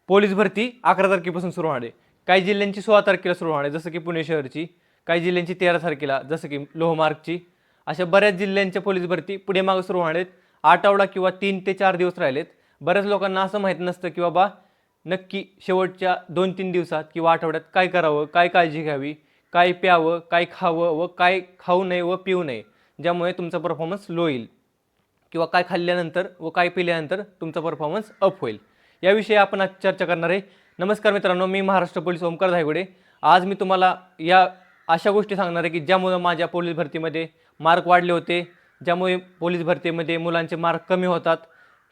Police भरती 11 तारखेपासून सुरू होणार आहे. काही जिल्ह्यांची 16 तारखेला सुरू होणार आहे, जसं की पुणे शहरची. काही जिल्ह्यांची 13 तारखेला, जसं की लोहमार्गची. अशा बऱ्याच जिल्ह्यांच्या पोलीस भरती पुढे मागे सुरू होणार आहेत. आठवडा किंवा 3 ते 4 दिवस राहिलेत. बऱ्याच लोकांना असं माहीत नसतं की बाबा नक्की शेवटच्या 2-3 दिवसात किंवा आठवड्यात काय करावं, काय काळजी घ्यावी, काय प्यावं, काय खावं व काय खाऊ नये व पिऊ नये, ज्यामुळे तुमचा परफॉर्मन्स लो येईल किंवा काय खाल्ल्यानंतर व काय पिल्यानंतर तुमचा परफॉर्मन्स अप होईल. याविषयी आपण आज चर्चा करणार आहे. नमस्कार मित्रांनो, मी महाराष्ट्र पोलीस ओमकार धायगुडे. आज मी तुम्हाला या अशा गोष्टी सांगणार आहे की ज्यामुळे माझ्या पोलीस भरतीमध्ये मार्क वाढले होते, ज्यामुळे पोलीस भरतीमध्ये मुलांचे मार्क कमी होतात.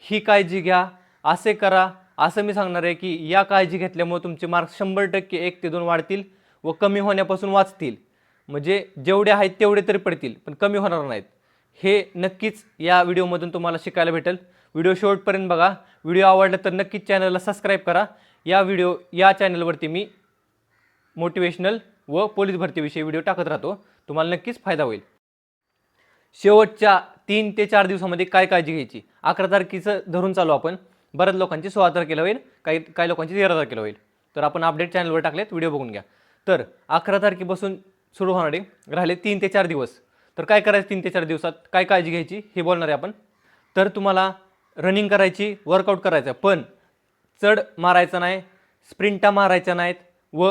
ही काळजी घ्या, असे करा, असं मी सांगणार आहे की या काळजी घेतल्यामुळे तुमचे मार्क 100% 1 ते 2 वाढतील व कमी होण्यापासून वाचतील. म्हणजे जेवढे आहेत तेवढे तरी पडतील, पण कमी होणार नाहीत. हे नक्कीच या व्हिडिओमधून तुम्हाला शिकायला भेटेल. व्हिडिओ शेवटपर्यंत बघा. व्हिडिओ आवडला तर नक्कीच चॅनलला सबस्क्राईब करा. या चॅनलवरती मी मोटिवेशनल व पोलीस भरतीविषयी व्हिडिओ टाकत राहतो. तुम्हाला नक्कीच फायदा होईल. शेवटच्या 3 ते 4 दिवसामध्ये काय काळजी घ्यायची? 11 तारखेचं धरून चालू आपण. बऱ्याच लोकांची 16 तारखेला होईल, काही लोकांची 13 तारखेला होईल. तर आपण अपडेट चॅनलवर टाकलेत, व्हिडिओ बघून घ्या. तर 11 तारखेपासून सुरू होणारे राहिले 3 ते 4 दिवस. तर काय करायचं 3 ते 4 दिवसात, काय काळजी घ्यायची हे बोलणार आहे आपण. तर तुम्हाला रनिंग करायची, वर्कआउट करायचं, पण चढ मारायचं नाही, स्प्रिंटा मारायच्या नाहीत व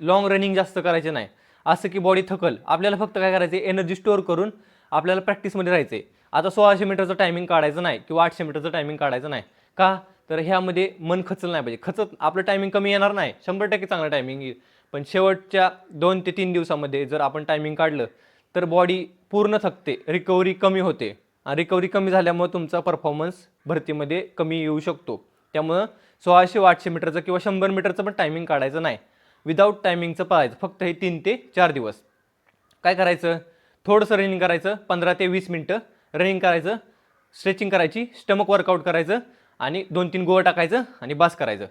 लॉंग रनिंग जास्त करायचे नाही, असं की बॉडी थकल. आपल्याला फक्त काय करायचं, एनर्जी स्टोअर करून आपल्याला प्रॅक्टिसमध्ये राहायचं आहे. आता 1600 मीटरचं टायमिंग काढायचं नाही किंवा 800 मीटरचं टायमिंग काढायचं नाही. का? तर ह्यामध्ये मन खचलं नाही पाहिजे. खचत आपलं टायमिंग कमी येणार नाही, 100% चांगलं टायमिंग येईल. पण शेवटच्या 2 ते 3 दिवसामध्ये जर आपण टायमिंग काढलं तर बॉडी पूर्ण थकते, रिकव्हरी कमी होते. आणि रिकव्हरी कमी झाल्यामुळे तुमचा परफॉर्मन्स भरतीमध्ये कमी येऊ शकतो. त्यामुळं 1600 व 800 मीटरचं किंवा 100 मीटरचं पण टायमिंग काढायचं नाही. विदाऊट टायमिंगचं पाळायचं फक्त हे 3 ते 4 दिवस. काय करायचं? थोडंसं रनिंग करायचं, 15 ते 20 मिनटं रनिंग करायचं, स्ट्रेचिंग करायची, स्टमक वर्कआउट करायचं आणि 2-3 गोळं टाकायचं आणि बास करायचं.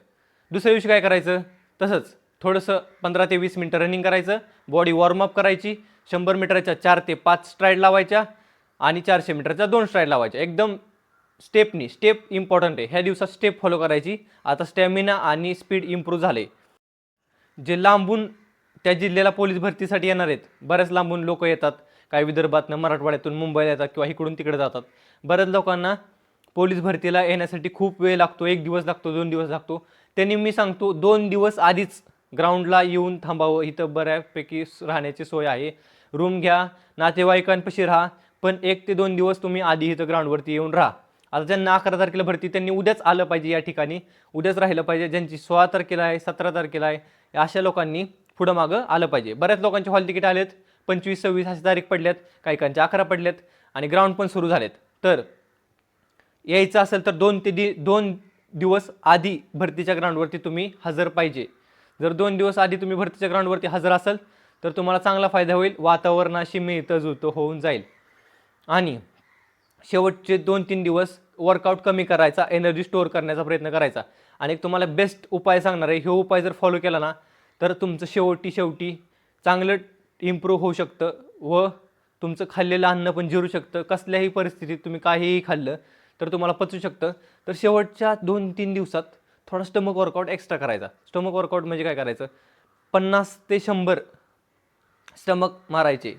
दुसऱ्या दिवशी काय करायचं? तसंच थोडंसं 15 ते 20 मिनटं रनिंग करायचं, बॉडी वॉर्मअप करायची, 100 मीटरच्या 4 ते 5 स्ट्राईड लावायच्या आणि 400 मीटरच्या 2 स्ट्राईड लावायच्या. एकदम स्टेप इम्पॉर्टंट आहे. ह्या दिवसात स्टेप फॉलो करायची. आता स्टॅमिना आणि स्पीड इम्प्रूव्ह झाले. जे लांबून त्या जिल्ह्याला पोलीस भरतीसाठी येणार आहेत, बऱ्याच लांबून लोक येतात. काही विदर्भातनं, मराठवाड्यातून मुंबईला येतात किंवा इकडून तिकडे जातात. बऱ्याच लोकांना पोलीस भरतीला येण्यासाठी खूप वेळ लागतो, 1 दिवस लागतो, 2 दिवस लागतो. त्यांनी मी सांगतो 2 दिवस आधीच ग्राउंडला येऊन थांबावं. इथं बऱ्यापैकी राहण्याची सोय आहे. रूम घ्या, नातेवाईकांपाशी राहा, पण 1 ते 2 दिवस तुम्ही आधी इथं ग्राउंडवरती येऊन राहा. आता ज्यांना 11 तारखेला भरती त्यांनी उद्याच आलं पाहिजे, या ठिकाणी उद्याच राहिलं पाहिजे. ज्यांची 16 तारखेला आहे, 17 तारखेला आहे, अशा लोकांनी पुढं मागं आलं पाहिजे. बऱ्याच लोकांचे हॉल तिकीट आलेत, 25-26 अशी तारीख पडल्यात, काहीकांचे 11 पडल्यात आणि ग्राउंड पण सुरू झालेत. तर यायचं असेल तर 2 दिवस आधी भरतीच्या ग्राउंडवरती तुम्ही हजर पाहिजे. जर 2 दिवस आधी तुम्ही भरतीच्या ग्राउंडवरती हजर असाल तर तुम्हाला चांगला फायदा होईल. वातावरणाशी मिळतं जुळतं होऊन जाईल. आणि शेवटचे 2-3 दिवस वर्कआउट कमी करायचा, एनर्जी स्टोअर करण्याचा प्रयत्न करायचा. आणि तुम्हाला बेस्ट उपाय सांगणार आहे. हे उपाय जर फॉलो केला ना तर तुमचं शेवटी चांगलं इम्प्रूव्ह होऊ शकतं व तुमचं खाल्लेलं अन्न पण जिरू शकतं. कसल्याही परिस्थितीत तुम्ही काहीही खाल्लं तर तुम्हाला पचू शकतं. तर शेवटच्या 2-3 दिवसात थोडा स्टमक वर्कआउट एक्स्ट्रा करायचा. स्टमक वर्कआउट म्हणजे काय करायचं? 50 ते 100 स्टमक मारायचे.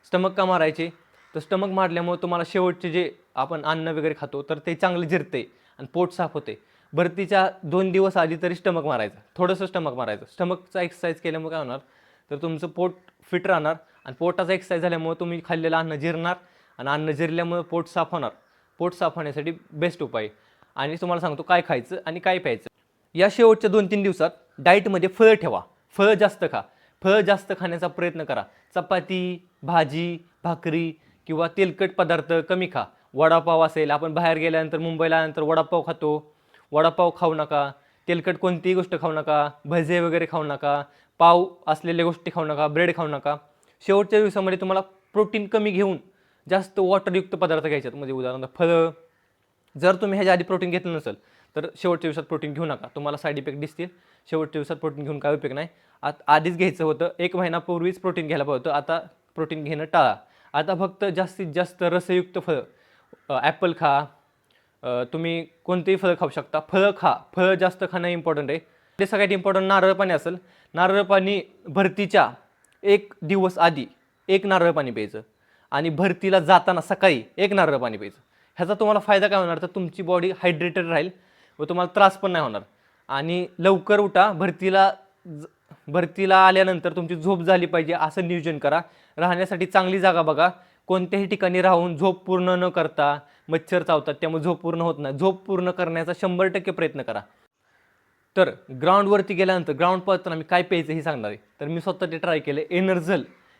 स्टमक का मारायचे? तर स्टमक मारल्यामुळे तुम्हाला शेवटचे जे आपण अन्न वगैरे खातो तर ते चांगलं जिरते आणि पोट साफ होते. भरतीच्या 2 दिवस आधी तरी स्टमक मारायचं, थोडंसं स्टमक मारायचं. स्टमकचा एक्सरसाइज केल्यामुळे काय होणार? तर तुमचं पोट फिट राहणार आणि पोटाचा एक्सरसाइज झाल्यामुळे तुम्ही खाल्लेलं अन्न जिरणार आणि अन्न जिरल्यामुळे पोट साफ होणार. पोट साफ होण्यासाठी बेस्ट उपाय. आणि तुम्हाला सांगतो काय खायचं आणि काय प्यायचं. या शेवटच्या 2-3 दिवसात डाएटमध्ये फळं ठेवा. फळं जास्त खा. फळं जास्त खाण्याचा प्रयत्न करा. चपाती, भाजी, भाकरी किंवा तेलकट पदार्थ कमी खा. वडापाव असेल, आपण बाहेर गेल्यानंतर मुंबईला आल्यानंतर वडापाव खातो, वडापाव खाऊ नका. तेलकट कोणतीही गोष्ट खाऊ नका. भजे वगैरे खाऊ नका. पाव असलेल्या गोष्टी खाऊ नका. ब्रेड खाऊ नका. शेवटच्या दिवसामध्ये तुम्हाला प्रोटीन कमी घेऊन जास्त वॉटरयुक्त पदार्थ घ्यायचे. म्हणजे उदाहरणार्थ फळं. जर तुम्ही ह्याच्या आधी प्रोटीन घेतलं नसेल तर शेवटच्या दिवसात प्रोटीन घेऊ नका. तुम्हाला साईड इफेक्ट दिसतील. शेवटच्या दिवसात प्रोटीन घेऊन काय उपयोग नाही. आधीच घ्यायचं होतं, 1 महिन्यापूर्वीच प्रोटीन घ्यायला पाहिजे होतं. आता प्रोटीन घेणं टाळा. आता फक्त जास्तीत जास्त रसयुक्त फळं, ॲपल खा, तुम्ही कोणतेही फळं खाऊ शकता. फळं खा, फळं जास्त खाणं इम्पॉर्टंट आहे. ते सगळ्यात इम्पॉर्टंट नारळ पाणी असेल. नारळ पाणी भरतीच्या 1 दिवस आधी 1 नारळ पाणी प्यायचं आणि भरतीला जाताना सकाळी 1 नारळ पाणी प्यायचं. ह्याचा तुम्हाला फायदा काय होणार, तर तुमची बॉडी हायड्रेटेड राहील व तुम्हाला त्रास पण नाही होणार. आणि लवकर उठा. भरतीला आल्यानंतर तुमची झोप झाली पाहिजे असं नियोजन करा. राहण्यासाठी चांगली जागा बघा. कोणत्याही ठिकाणी राहून झोप पूर्ण न करता मच्छर चावतात, त्यामुळे झोप पूर्ण होत नाही. झोप पूर्ण करण्याचा 100% प्रयत्न करा. तर ग्राउंडवरती गेल्यानंतर ग्राउंड पळताना मी काय प्यायचं हे सांगणार आहे. तर मी स्वतः ते ट्राय केलं.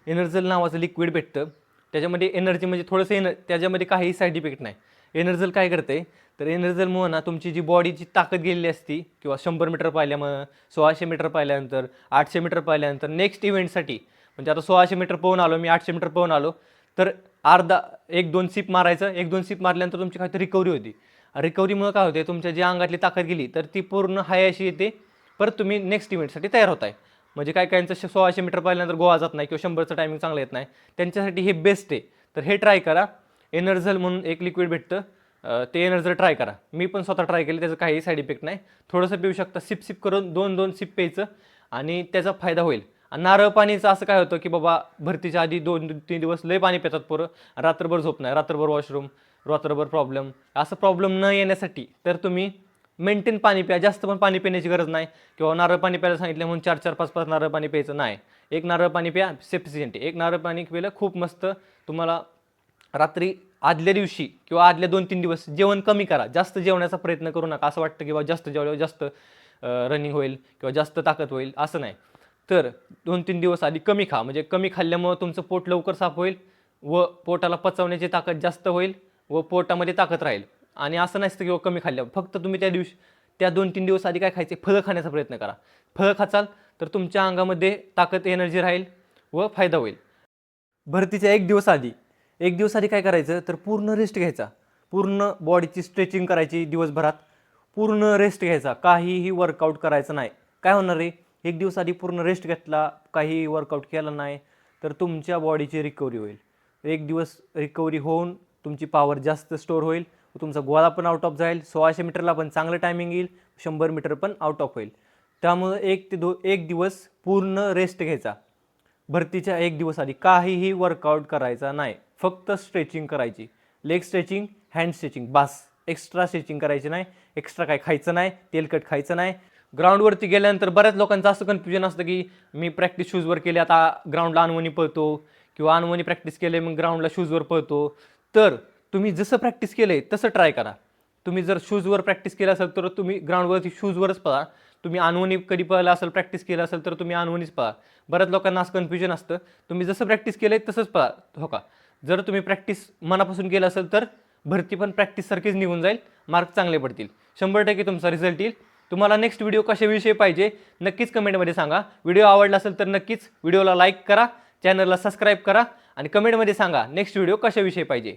एनर्जल नावाचं लिक्विड भेटतं. त्याच्यामध्ये एनर्जी म्हणजे थोडंसं त्याच्यामध्ये काही साईड इफेक्ट नाही. एनर्जल काय करते, तर एनर्जलमुळं ना तुमची जी बॉडीची ताकद गेलेली असती किंवा 100 मीटर पाहिल्यामुळं, 1600 मीटर पाहिल्यानंतर, 800 मीटर पाहिल्यानंतर नेक्स्ट इव्हेंटसाठी, म्हणजे आता 1600 मीटर पळून आलो मी, 800 मीटर पळून आलो, तर 1-2 सिप मारायचं. 1-2 सिप मारल्यानंतर तुमची काहीतरी रिकव्हरी होती. रिकव्हरीमुळे काय होते, तुमच्या जी अंगातली ताकद गेली तर ती पूर्ण हाय अशी येते. परत तुम्ही नेक्स्ट इव्हेंटसाठी तयार होताय. म्हणजे काय काहींचं 1600 मीटर पाहिल्यानंतर गोवा जात नाही किंवा 100चं टायमिंग चांगलं येत नाही, त्यांच्यासाठी हे बेस्ट आहे. तर हे ट्राय करा. एनर्जल म्हणून एक लिक्विड भेटतं, ते एनर्जल ट्राय करा. मी पण स्वतः ट्राय केलं, त्याचं काही साईड इफेक्ट नाही. थोडंसं पिऊ शकता. सिप करून 2-2 सिप प्यायचं आणि त्याचा फायदा होईल. आणि नारळ पाणीचं असं काय होतं की बाबा भरतीच्या आधी 2-3 दिवस लय पाणी पितात पोरं, रात्रभर झोप नाही, रात्रभर वॉशरूम, रात्रभर प्रॉब्लेम. असं प्रॉब्लेम न येण्यासाठी तर तुम्ही मेंटेन पाणी प्या. जास्त पण पाणी पिण्याची गरज नाही किंवा नारळ पाणी प्यायला सांगितलं म्हणून 4-4, 5-5 नारळ पाणी प्यायचं नाही. 1 नारळ पाणी प्या, सफिशियंट. 1 नारळ पाणी पिलं खूप मस्त. तुम्हाला रात्री आदल्या दिवशी किंवा आदल्या 2-3 दिवस जेवण कमी करा. जास्त जेवण्याचा प्रयत्न करू नका. असं वाटतं की बाबा जास्त जेवल्यावर जास्त रनिंग होईल किंवा जास्त ताकद होईल, असं नाही. तर 2-3 दिवस आधी कमी खा. म्हणजे कमी खाल्ल्यामुळं तुमचं पोट लवकर साफ होईल व पोटाला पचवण्याची ताकद जास्त होईल व पोटामध्ये ताकद राहील. आणि असं नसतं किंवा कमी खाल्ल्यावर, फक्त तुम्ही त्या 2-3 दिवस आधी काय खायचे, फळं खाण्याचा प्रयत्न करा. फळं खाचाल तर तुमच्या अंगामध्ये ताकद, एनर्जी राहील व फायदा होईल. भरतीच्या 1 दिवस आधी काय करायचं, तर पूर्ण रेस्ट घ्यायचा. पूर्ण बॉडीची स्ट्रेचिंग करायची दिवसभरात. पूर्ण रेस्ट घ्यायचा. काहीही वर्कआउट करायचं नाही. काय होणार आहे, 1 दिवस आधी पूर्ण रेस्ट घेतला, काही वर्कआउट केला नाही, तर तुमच्या बॉडीची रिकव्हरी होईल. 1 दिवस रिकव्हरी होऊन तुमची पॉवर जास्त स्टोअर होईल. तुमचा गोळा पण आउट ऑफ जाईल. 1600 मीटरला पण चांगलं टायमिंग येईल. 100 मीटर पण आउट ऑफ होईल. त्यामुळं 1 दिवस पूर्ण रेस्ट घ्यायचा. भरतीच्या 1 दिवस आधी काहीही वर्कआउट करायचा नाही. फक्त स्ट्रेचिंग करायची. लेग स्ट्रेचिंग, हँड स्ट्रेचिंग, बास. एक्स्ट्रा स्ट्रेचिंग करायची नाही. एक्स्ट्रा काय खायचं नाही, तेलकट खायचं नाही. ग्राउंडवरती गेल्यानंतर बऱ्याच लोकांचं असं कन्फ्युजन असतं की मी प्रॅक्टिस शूजवर केले, आता ग्राउंडला अनवणी पळतो किंवा अनवणी प्रॅक्टिस केले मग ग्राउंडला शूजवर पळतो. तर तुम्ही जसं प्रॅक्टिस केलं आहे तसं ट्राय करा. तुम्ही जर शूजवर प्रॅक्टिस केलं असेल तर तुम्ही ग्राउंडवरती शूजवरच पळा. तुम्ही अनवणी कधी पळला असेल, प्रॅक्टिस केलं असेल तर तुम्ही अनवणीच पळा. बऱ्याच लोकांना असं कन्फ्युजन असतं. तुम्ही जसं प्रॅक्टिस केलं आहे तसंच पळा. हो का? जर तुम्ही प्रॅक्टिस मनापासून केलं असेल तर भरती पण प्रॅक्टिससारखीच निघून जाईल. मार्क चांगले पडतील. 100% तुमचा रिझल्ट येईल. तुम्हाला नेक्स्ट व्हिडिओ कशाविषयी पाहिजे नक्कीच कमेंटमध्ये सांगा. व्हिडिओ आवडला असेल तर नक्कीच व्हिडिओला लाईक करा, चॅनलला सबस्क्राईब करा आणि कमेंटमध्ये सांगा नेक्स्ट व्हिडिओ कशाविषयी पाहिजे.